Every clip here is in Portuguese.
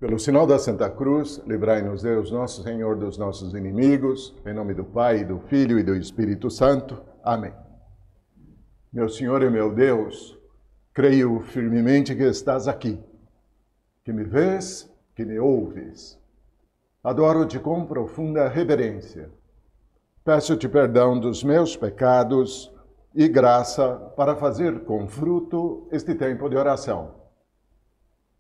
Pelo sinal da Santa Cruz, livrai-nos Deus, nosso Senhor, dos nossos inimigos, em nome do Pai, do Filho e do Espírito Santo. Amém. Meu Senhor e meu Deus, creio firmemente que estás aqui, que me vês, que me ouves. Adoro-te com profunda reverência. Peço-te perdão dos meus pecados e graça para fazer com fruto este tempo de oração.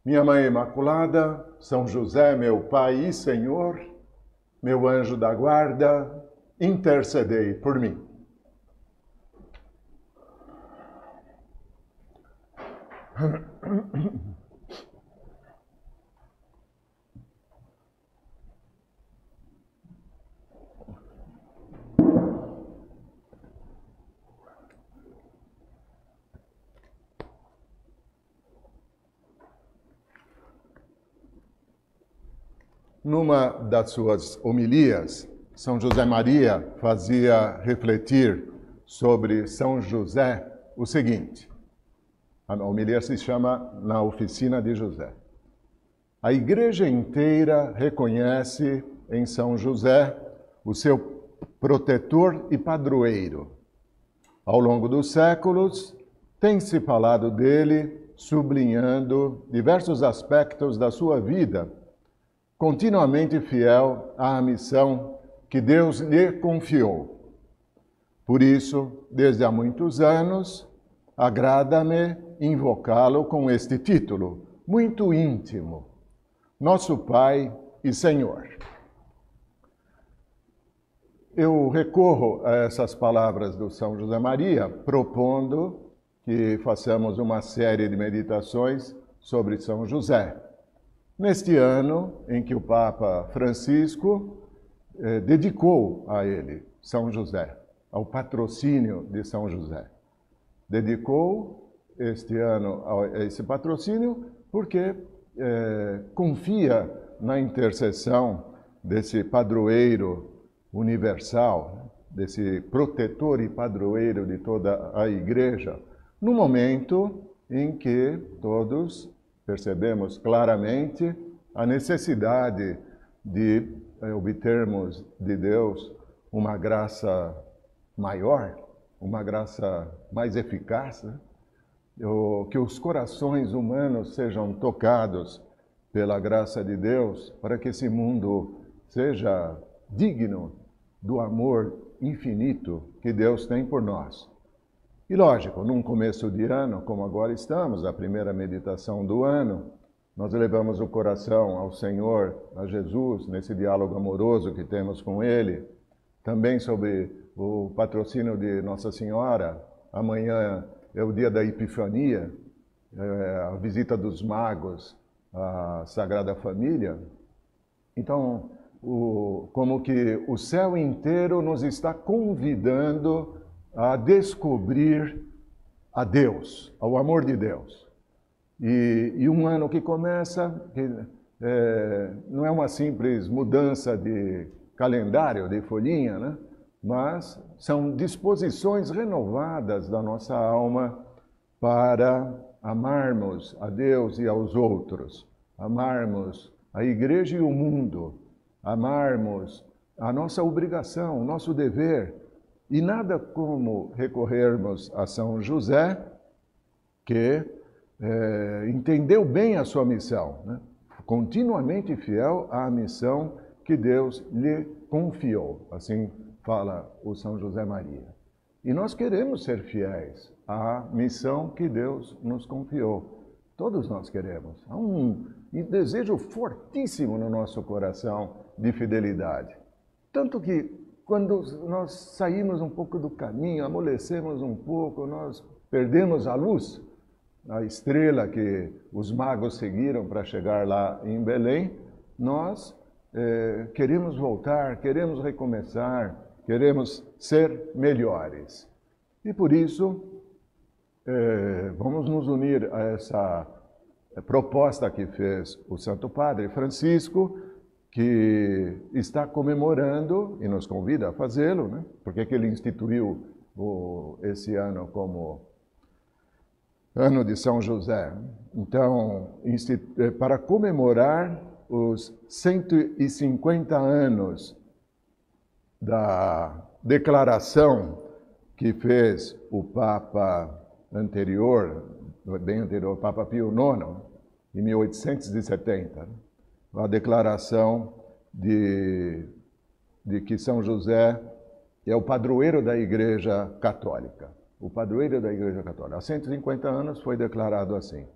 Minha Mãe Imaculada, São José, meu Pai e Senhor, meu anjo da guarda, intercedei por mim. Numa das suas homilias, São José Maria fazia refletir sobre São José o seguinte. A homilia se chama Na Oficina de José. A igreja inteira reconhece em São José o seu protetor e padroeiro. Ao longo dos séculos, tem-se falado dele, sublinhando diversos aspectos da sua vida, continuamente fiel à missão que Deus lhe confiou. Por isso, desde há muitos anos, agrada-me invocá-lo com este título, muito íntimo, Nosso Pai e Senhor. Eu recorro a essas palavras do São José Maria, propondo que façamos uma série de meditações sobre São José. Neste ano em que o Papa Francisco dedicou a ele, São José, ao patrocínio de São José. Dedicou este ano a esse patrocínio porque confia na intercessão desse padroeiro universal, desse protetor e padroeiro de toda a Igreja, no momento em que todos percebemos claramente a necessidade de obtermos de Deus uma graça maior, uma graça mais eficaz, né? Que os corações humanos sejam tocados pela graça de Deus, para que esse mundo seja digno do amor infinito que Deus tem por nós. E lógico, num começo de ano, como agora estamos, a primeira meditação do ano, nós elevamos o coração ao Senhor, a Jesus, nesse diálogo amoroso que temos com Ele, também sobre o patrocínio de Nossa Senhora. Amanhã é o dia da Epifania, a visita dos magos à Sagrada Família. Então, como que o céu inteiro nos está convidando a descobrir a Deus, ao amor de Deus. E um ano que começa, não é uma simples mudança de calendário, de folhinha, né? Mas são disposições renovadas da nossa alma para amarmos a Deus e aos outros, amarmos a Igreja e o mundo, amarmos a nossa obrigação, o nosso dever. E nada como recorrermos a São José, que entendeu bem a sua missão, né? Continuamente fiel à missão que Deus lhe confiou. Assim fala o São José Maria. E nós queremos ser fiéis à missão que Deus nos confiou. Todos nós queremos. Há um desejo fortíssimo no nosso coração de fidelidade. Tanto que quando nós saímos um pouco do caminho, amolecemos um pouco, nós perdemos a luz, a estrela que os magos seguiram para chegar lá em Belém, nós queremos voltar, queremos recomeçar, queremos ser melhores. E por isso, vamos nos unir a essa proposta que fez o Santo Padre Francisco, que está comemorando, e nos convida a fazê-lo, né? Porque que ele instituiu esse ano como ano de São José. Então, para comemorar os 150 anos da declaração que fez o Papa anterior, bem anterior, o Papa Pio IX, em 1870, a declaração de que São José é o padroeiro da Igreja Católica. O padroeiro da Igreja Católica. Há 150 anos foi declarado assim.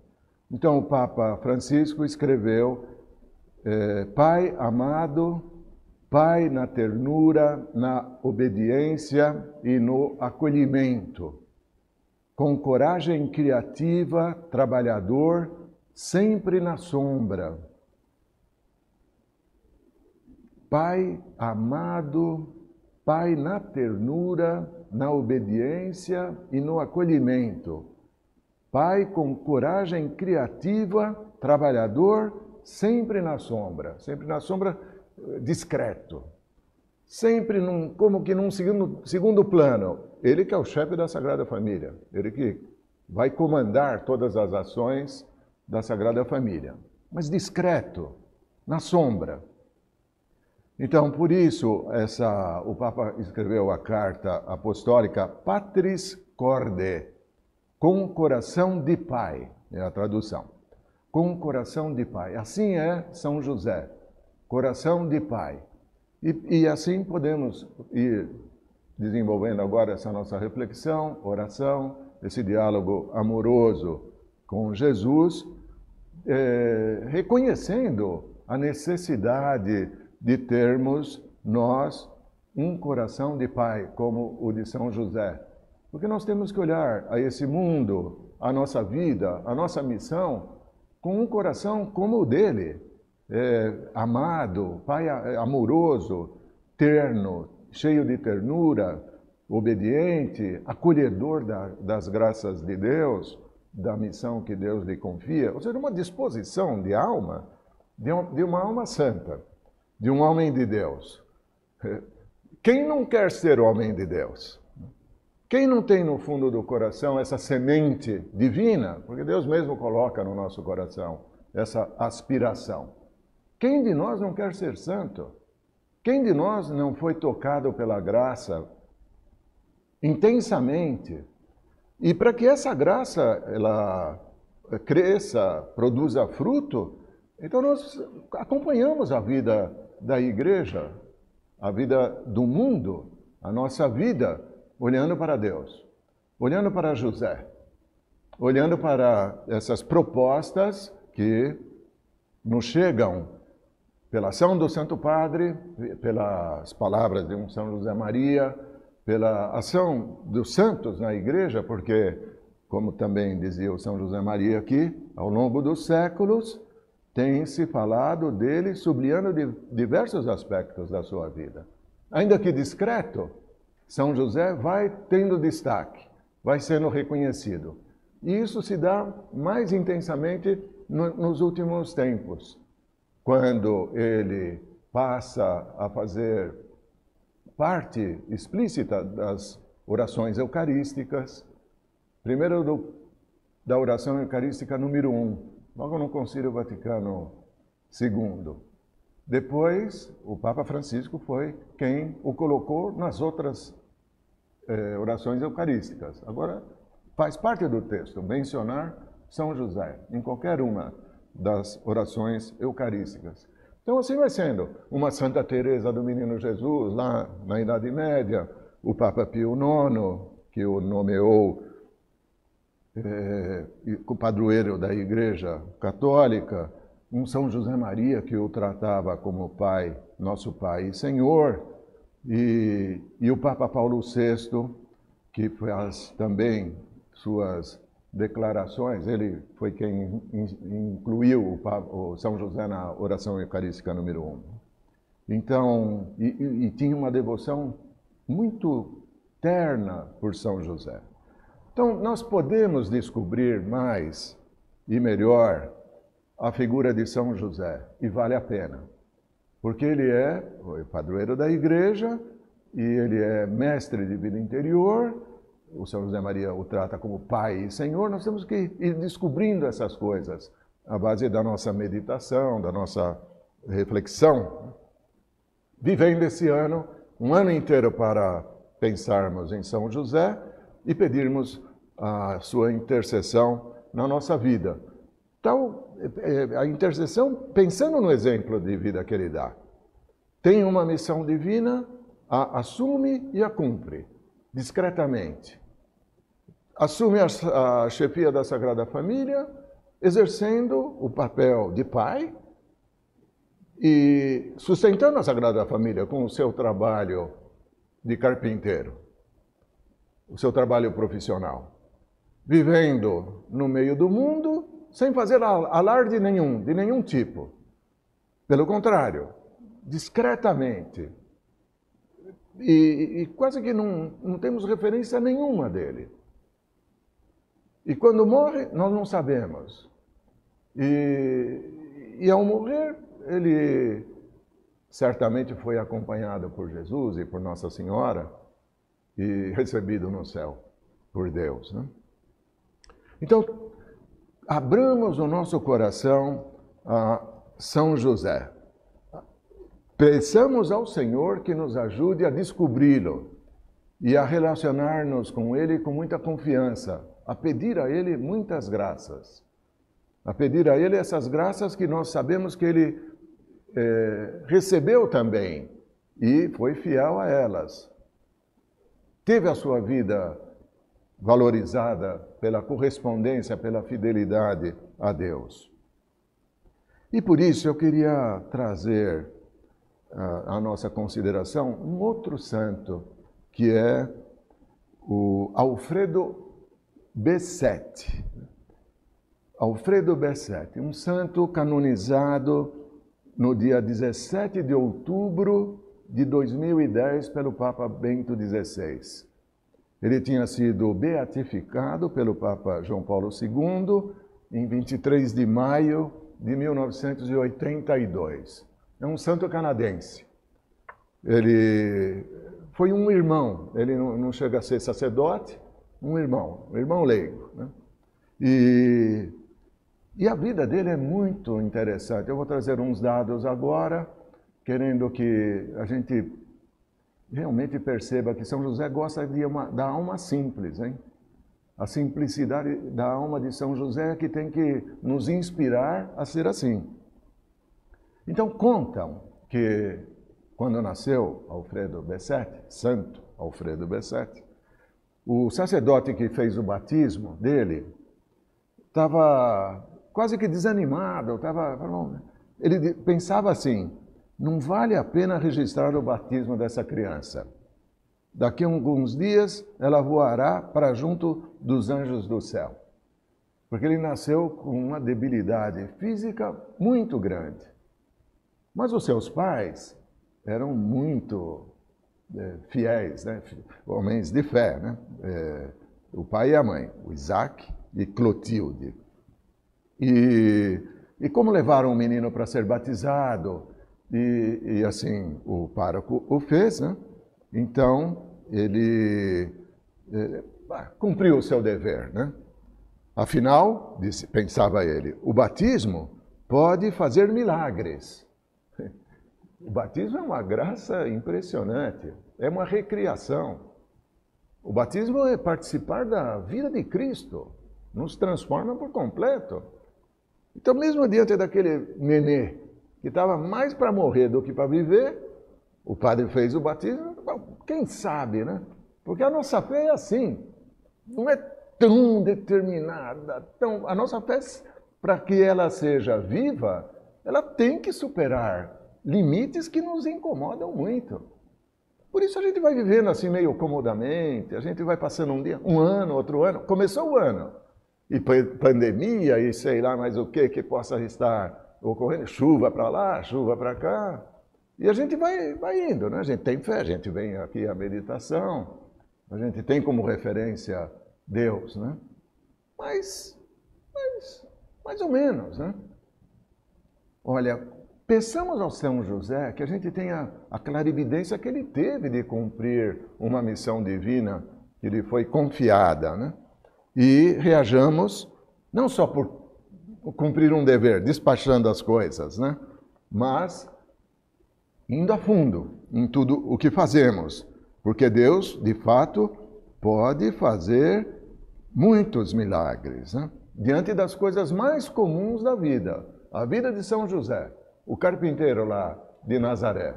Então o Papa Francisco escreveu: Pai amado, Pai na ternura, na obediência e no acolhimento, com coragem criativa, trabalhador, sempre na sombra. Pai amado, Pai na ternura, na obediência e no acolhimento. Pai com coragem criativa, trabalhador, sempre na sombra, discreto. Sempre como que num segundo plano. Ele que é o chefe da Sagrada Família, ele que vai comandar todas as ações da Sagrada Família, mas discreto, na sombra. Então, por isso, o Papa escreveu a carta apostólica Patris Corde, com coração de pai, é a tradução. Com coração de pai. Assim é São José, coração de pai. E assim podemos ir desenvolvendo agora essa nossa reflexão, oração, esse diálogo amoroso com Jesus, reconhecendo a necessidade de termos nós um coração de pai, como o de São José. Porque nós temos que olhar a esse mundo, a nossa vida, a nossa missão, com um coração como o dele. Amado, pai amoroso, terno, cheio de ternura, obediente, acolhedor das graças de Deus, da missão que Deus lhe confia. Ou seja, uma disposição de alma, de uma alma santa, de um homem de Deus. Quem não quer ser homem de Deus? Quem não tem no fundo do coração essa semente divina? Porque Deus mesmo coloca no nosso coração essa aspiração. Quem de nós não quer ser santo? Quem de nós não foi tocado pela graça intensamente? E para que essa graça ela cresça, produza fruto, então nós acompanhamos a vida da igreja, a vida do mundo, a nossa vida, olhando para Deus, olhando para José, olhando para essas propostas que nos chegam pela ação do Santo Padre, pelas palavras de um São José Maria, pela ação dos santos na igreja, porque, como também dizia o São José Maria aqui, ao longo dos séculos, tem-se falado dele sublinhando diversos aspectos da sua vida. Ainda que discreto, São José vai tendo destaque, vai sendo reconhecido. E isso se dá mais intensamente nos últimos tempos, quando ele passa a fazer parte explícita das orações eucarísticas, primeiro da oração eucarística número 1, logo no Concílio Vaticano II. Depois, o Papa Francisco foi quem o colocou nas outras orações eucarísticas. Agora, faz parte do texto mencionar São José em qualquer uma das orações eucarísticas. Então, assim vai sendo. Uma Santa Teresa do Menino Jesus, lá na Idade Média, o Papa Pio IX, que o nomeou o padroeiro da Igreja Católica, um São José Maria, que o tratava como Pai, nosso Pai e Senhor, e o Papa Paulo VI, que faz também suas declarações. Ele foi quem incluiu o São José na oração eucarística número 1. Então, e tinha uma devoção muito terna por São José. Então, nós podemos descobrir mais e melhor a figura de São José, e vale a pena, porque ele é o padroeiro da igreja, e ele é mestre de vida interior. O São José Maria o trata como Pai e Senhor. Nós temos que ir descobrindo essas coisas à base da nossa meditação, da nossa reflexão, vivendo esse ano, um ano inteiro para pensarmos em São José e pedirmos a sua intercessão na nossa vida. Então, a intercessão, pensando no exemplo de vida que ele dá, tem uma missão divina, a assume e a cumpre, discretamente. Assume a chefia da Sagrada Família, exercendo o papel de pai e sustentando a Sagrada Família com o seu trabalho de carpinteiro, o seu trabalho profissional. Vivendo no meio do mundo, sem fazer alarde nenhum, de nenhum tipo. Pelo contrário, discretamente. E quase que não temos referência nenhuma dele. E quando morre, nós não sabemos. E ao morrer, ele certamente foi acompanhado por Jesus e por Nossa Senhora e recebido no céu por Deus, né? Então, abramos o nosso coração a São José. Peçamos ao Senhor que nos ajude a descobri-lo e a relacionar-nos com ele com muita confiança, a pedir a ele muitas graças. A pedir a ele essas graças que nós sabemos que ele recebeu também e foi fiel a elas. Teve a sua vida valorizada pela correspondência, pela fidelidade a Deus. E por isso eu queria trazer à nossa consideração um outro santo, que é o Alfredo Bessette. Alfredo Bessette, um santo canonizado no dia 17 de outubro de 2010 pelo Papa Bento XVI. Ele tinha sido beatificado pelo Papa João Paulo II em 23 de maio de 1982. É um santo canadense. Ele foi um irmão, ele não chega a ser sacerdote, um irmão leigo, né? E a vida dele é muito interessante. Eu vou trazer uns dados agora, querendo que a gente realmente perceba que São José gosta da alma simples, hein? A simplicidade da alma de São José é que tem que nos inspirar a ser assim. Então, contam que quando nasceu Alfredo Bessette, Santo Alfredo Bessette, o sacerdote que fez o batismo dele estava quase que desanimado, ele pensava assim: não vale a pena registrar o batismo dessa criança. Daqui a alguns dias ela voará para junto dos anjos do céu. Porque ele nasceu com uma debilidade física muito grande. Mas os seus pais eram muito fiéis, né? Homens de fé, né? O pai e a mãe, o Isaac e Clotilde. E como levaram o menino para ser batizado, e assim o pároco o fez, né? Então ele cumpriu o seu dever, né? Afinal, pensava ele, o batismo pode fazer milagres. O batismo é uma graça impressionante, é uma recriação. O batismo é participar da vida de Cristo, nos transforma por completo. Então, mesmo diante daquele nenê que estava mais para morrer do que para viver, o padre fez o batismo, quem sabe, né? Porque a nossa fé é assim, não é tão determinada. A nossa fé, para que ela seja viva, ela tem que superar limites que nos incomodam muito. Por isso a gente vai vivendo assim meio comodamente, a gente vai passando um dia, um ano, outro ano, começou o ano, e pandemia, e sei lá mais o que possa estar ocorrendo, chuva para lá, chuva para cá, e a gente vai indo, né? A gente tem fé, a gente vem aqui à meditação, a gente tem como referência Deus, né? Mas mais ou menos, né? Olha, peçamos ao São José que a gente tenha a clarividência que ele teve de cumprir uma missão divina que lhe foi confiada, né? E reajamos não só por cumprir um dever, despachando as coisas, né? mas indo a fundo em tudo o que fazemos, porque Deus, de fato, pode fazer muitos milagres, né? Diante das coisas mais comuns da vida. A vida de São José, o carpinteiro lá de Nazaré.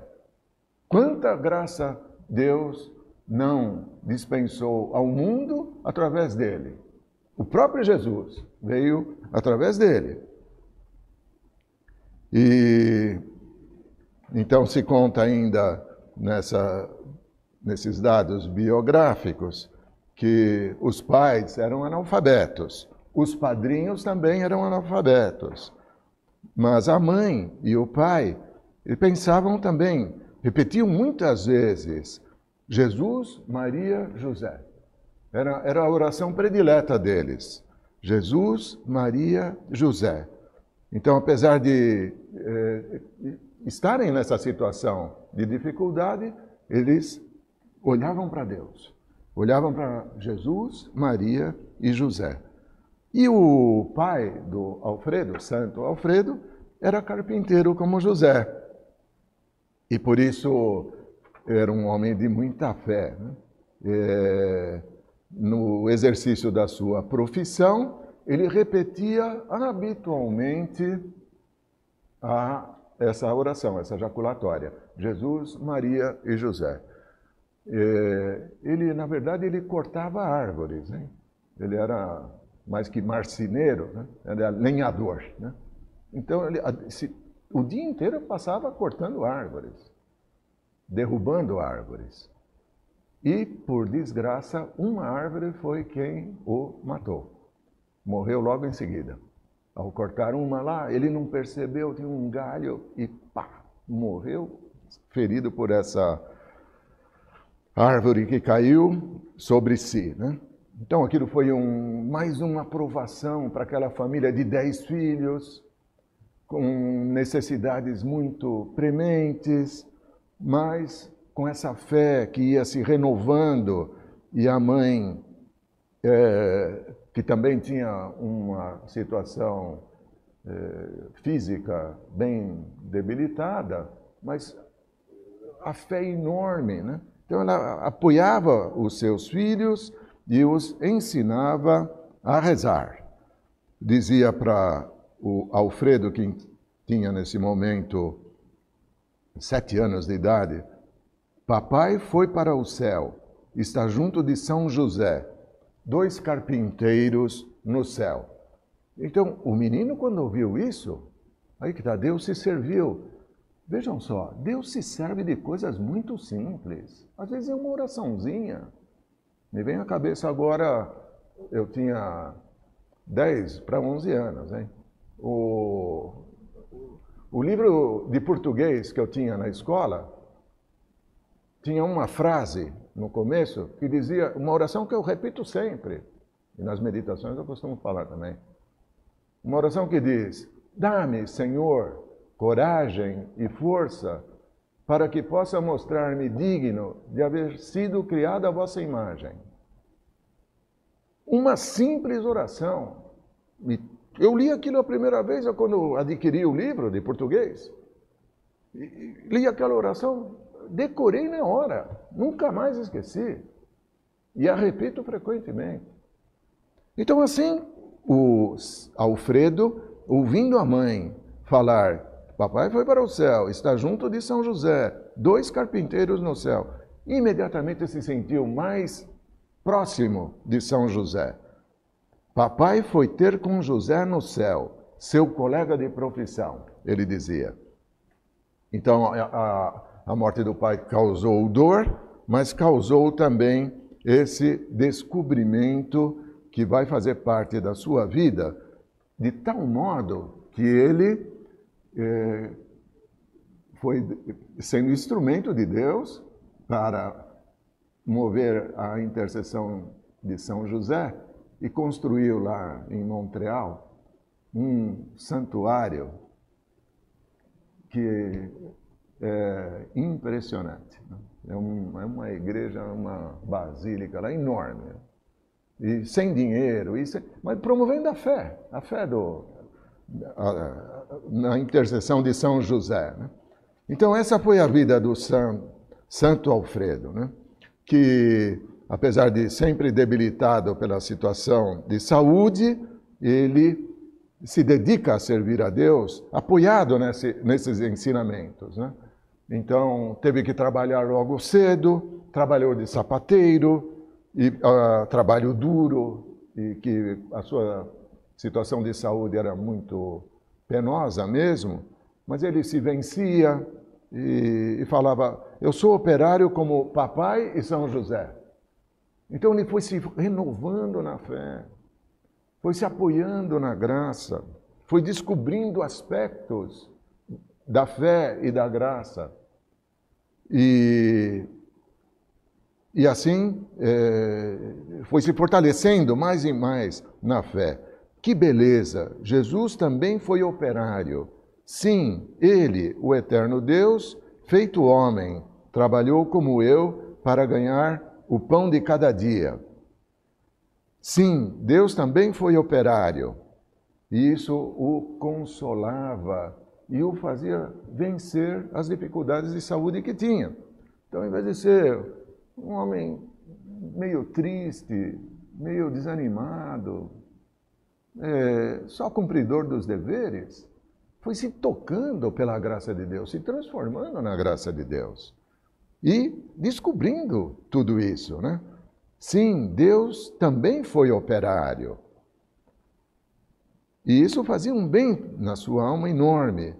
Quanta graça Deus não dispensou ao mundo através dele. O próprio Jesus veio através dele. E então se conta ainda nesses dados biográficos que os pais eram analfabetos, os padrinhos também eram analfabetos, mas a mãe e o pai pensavam também, repetiam muitas vezes, Jesus, Maria, José. Era a oração predileta deles. Jesus, Maria, José. Então, apesar de estarem nessa situação de dificuldade, eles olhavam para Deus. Olhavam para Jesus, Maria e José. E o pai do Alfredo, Santo Alfredo, era carpinteiro como José. E por isso era um homem de muita fé, né? No exercício da sua profissão, ele repetia habitualmente essa oração, essa jaculatória. Jesus, Maria e José. Ele, na verdade, ele cortava árvores, né? Ele era mais que marceneiro, né? Ele era lenhador, né? Então, o dia inteiro passava cortando árvores, derrubando árvores. E, por desgraça, uma árvore foi quem o matou. Morreu logo em seguida. Ao cortar uma lá, ele não percebeu, tinha um galho e pá, morreu, ferido por essa árvore que caiu sobre si, né? Então aquilo foi mais uma provação para aquela família de 10 filhos, com necessidades muito prementes, mas com essa fé que ia se renovando, e a mãe, que também tinha uma situação física bem debilitada, mas a fé enorme, né? Então ela apoiava os seus filhos e os ensinava a rezar. Dizia para o Alfredo, que tinha nesse momento 7 anos de idade: papai foi para o céu, está junto de São José, 2 carpinteiros no céu. Então, o menino, quando ouviu isso, aí que tá, Deus se serviu. Vejam só, Deus se serve de coisas muito simples. Às vezes é uma oraçãozinha. Me vem à cabeça agora, eu tinha 10 para 11 anos, hein? O livro de português que eu tinha na escola tinha uma frase no começo que dizia, uma oração que eu repito sempre, e nas meditações eu costumo falar também. Uma oração que diz: dá-me, Senhor, coragem e força para que possa mostrar-me digno de haver sido criado à vossa imagem. Uma simples oração. Eu li aquilo a primeira vez quando adquiri o livro de português. Li aquela oração, decorei na hora, nunca mais esqueci. E a repito frequentemente. Então assim, o Alfredo, ouvindo a mãe falar: papai foi para o céu, está junto de São José, 2 carpinteiros no céu, imediatamente se sentiu mais próximo de São José. Papai foi ter com José no céu, seu colega de profissão, ele dizia. Então a morte do pai causou dor, mas causou também esse descobrimento que vai fazer parte da sua vida, de tal modo que ele foi sendo instrumento de Deus para mover a intercessão de São José e construiu lá em Montreal um santuário que é impressionante. É uma igreja, uma basílica lá enorme. E sem dinheiro, mas promovendo a fé na intercessão de São José, né? Então, essa foi a vida do Santo Alfredo, né? Que, apesar de sempre debilitado pela situação de saúde, ele se dedica a servir a Deus, apoiado nesses ensinamentos, né? Então, teve que trabalhar logo cedo, trabalhou de sapateiro, e trabalho duro, e que a sua situação de saúde era muito penosa mesmo, mas ele se vencia e falava, eu sou operário como papai e São José. Então ele foi se renovando na fé, foi se apoiando na graça, foi descobrindo aspectos da fé e da graça. E assim foi se fortalecendo mais e mais na fé. Que beleza! Jesus também foi operário. Sim, ele, o eterno Deus, feito homem, trabalhou como eu para ganhar o pão de cada dia. Sim, Deus também foi operário. E isso o consolava e o fazia vencer as dificuldades de saúde que tinha. Então, em vez de ser um homem meio triste, meio desanimado, só cumpridor dos deveres, foi se tocando pela graça de Deus, se transformando na graça de Deus e descobrindo tudo isso, né? Sim, Deus também foi operário. E isso fazia um bem na sua alma enorme.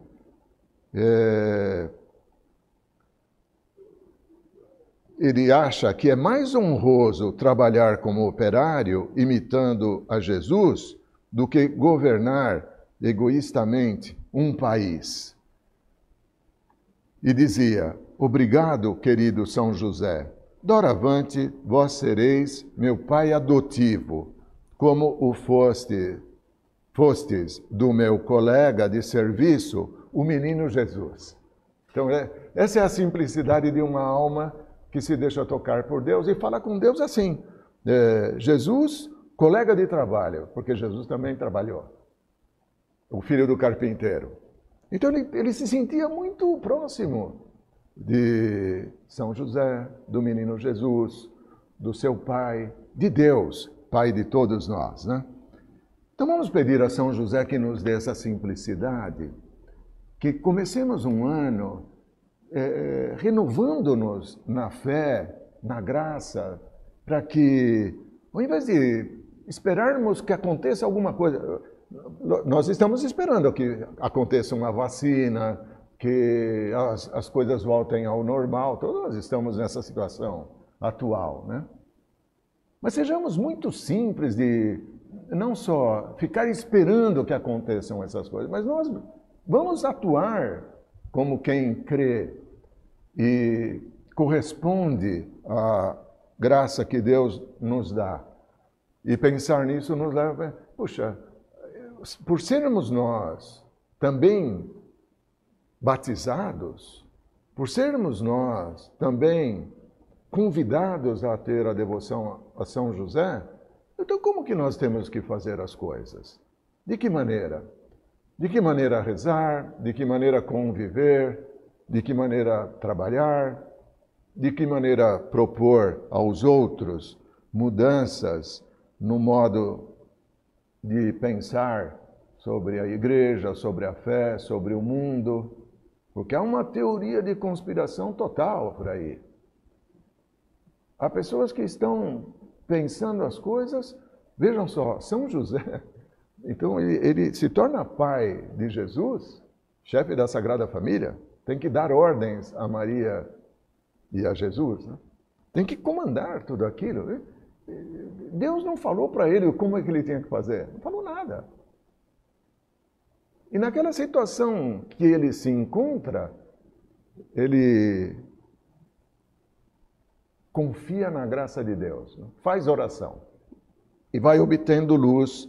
Ele acha que é mais honroso trabalhar como operário, imitando a Jesus, do que governar egoístamente um país. E dizia, obrigado, querido São José, doravante vós sereis meu pai adotivo, como o fostes do meu colega de serviço, o menino Jesus. Então, essa é a simplicidade de uma alma que se deixa tocar por Deus e fala com Deus assim. Jesus, colega de trabalho, porque Jesus também trabalhou. O filho do carpinteiro. Então, ele se sentia muito próximo de São José, do menino Jesus, do seu pai, de Deus, Pai de todos nós, né? Então vamos pedir a São José que nos dê essa simplicidade, que comecemos um ano renovando-nos na fé, na graça, para que, ao invés de esperarmos que aconteça alguma coisa, nós estamos esperando que aconteça uma vacina, que as coisas voltem ao normal, todos nós estamos nessa situação atual, né? Mas sejamos muito simples de não só ficar esperando que aconteçam essas coisas, mas nós vamos atuar como quem crê e corresponde à graça que Deus nos dá. E pensar nisso nos leva, puxa, por sermos nós também batizados, por sermos nós também convidados a ter a devoção a São José, então como que nós temos que fazer as coisas? De que maneira? De que maneira rezar? De que maneira conviver? De que maneira trabalhar? De que maneira propor aos outros mudanças no modo de pensar sobre a igreja, sobre a fé, sobre o mundo? Porque há uma teoria de conspiração total por aí. Há pessoas que estão pensando as coisas, vejam só, São José, então ele se torna pai de Jesus, chefe da Sagrada Família, tem que dar ordens a Maria e a Jesus, né? Tem que comandar tudo aquilo. Deus não falou para ele como é que ele tinha que fazer, não falou nada. E naquela situação que ele se encontra, ele confia na graça de Deus, faz oração e vai obtendo luz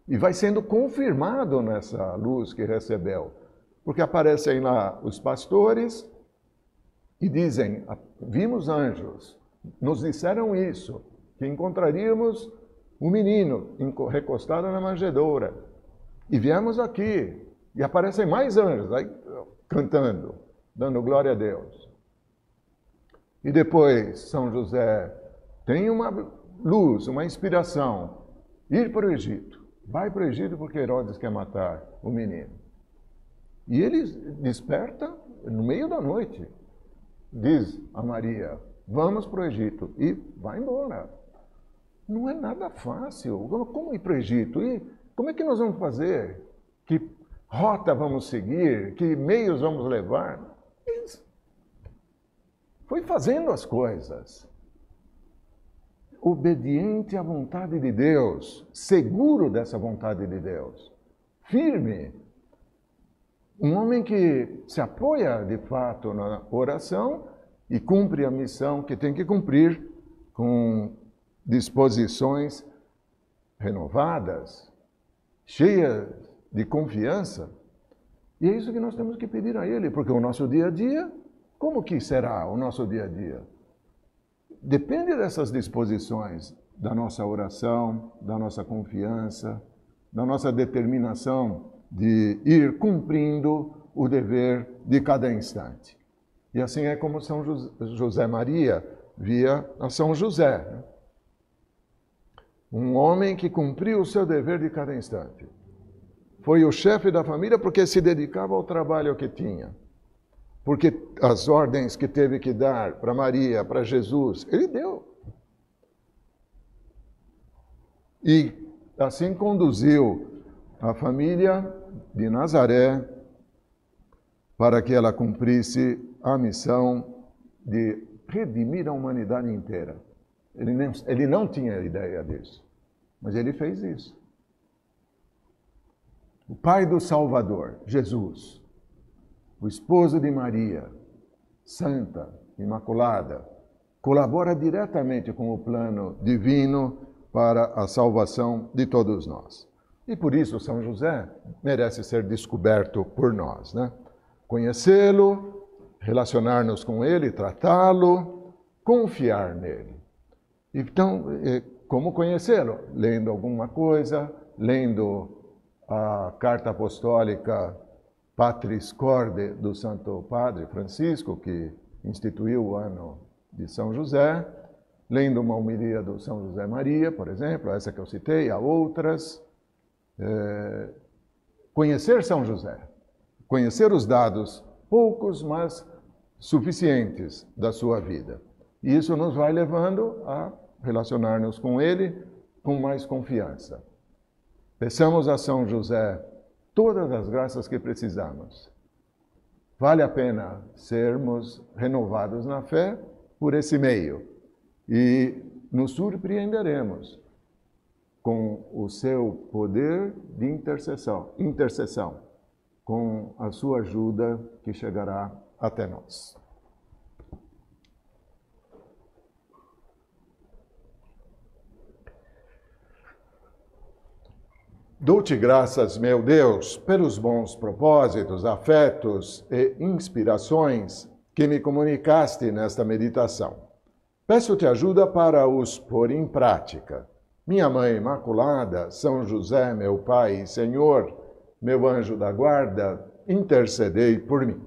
e vai sendo confirmado nessa luz que recebeu. Porque aparecem lá os pastores e dizem, vimos anjos, nos disseram isso, que encontraríamos um menino recostado na manjedoura. E viemos aqui, e aparecem mais anjos aí, cantando, dando glória a Deus. E depois, São José tem uma luz, uma inspiração, ir para o Egito. Vai para o Egito porque Herodes quer matar o menino. E ele desperta no meio da noite. Diz a Maria, vamos para o Egito. E vai embora. Não é nada fácil. Como ir para o Egito? E como é que nós vamos fazer? Que rota vamos seguir? Que meios vamos levar? Foi fazendo as coisas. Obediente à vontade de Deus. Seguro dessa vontade de Deus. Firme. Um homem que se apoia, de fato, na oração e cumpre a missão que tem que cumprir com disposições renovadas, cheias de confiança. E é isso que nós temos que pedir a Ele, porque o nosso dia a dia, como que será o nosso dia a dia? Depende dessas disposições, da nossa oração, da nossa confiança, da nossa determinação de ir cumprindo o dever de cada instante. E assim é como São José Maria via a São José. Um homem que cumpriu o seu dever de cada instante. Foi o chefe da família porque se dedicava ao trabalho que tinha. Porque as ordens que teve que dar para Maria, para Jesus, ele deu. E assim conduziu a família de Nazaré para que ela cumprisse a missão de redimir a humanidade inteira. Ele não tinha ideia disso, mas ele fez isso. O pai do Salvador, Jesus, o esposo de Maria, santa, imaculada, colabora diretamente com o plano divino para a salvação de todos nós. E por isso São José merece ser descoberto por nós, né? Conhecê-lo, relacionar-nos com ele, tratá-lo, confiar nele. Então, como conhecê-lo? Lendo alguma coisa, lendo a carta apostólica Patris Corde do Santo Padre Francisco, que instituiu o ano de São José, lendo uma homilia do São José Maria, por exemplo, essa que eu citei, há outras. Conhecer São José, conhecer os dados, poucos, mas suficientes da sua vida. E isso nos vai levando a relacionar-nos com ele com mais confiança. Peçamos a São José todas as graças que precisamos. Vale a pena sermos renovados na fé por esse meio e nos surpreenderemos com o seu poder de intercessão, com a sua ajuda que chegará até nós. Dou-te graças, meu Deus, pelos bons propósitos, afetos e inspirações que me comunicaste nesta meditação. Peço-te ajuda para os pôr em prática. Minha Mãe Imaculada, São José, meu Pai e Senhor, meu anjo da guarda, intercedei por mim.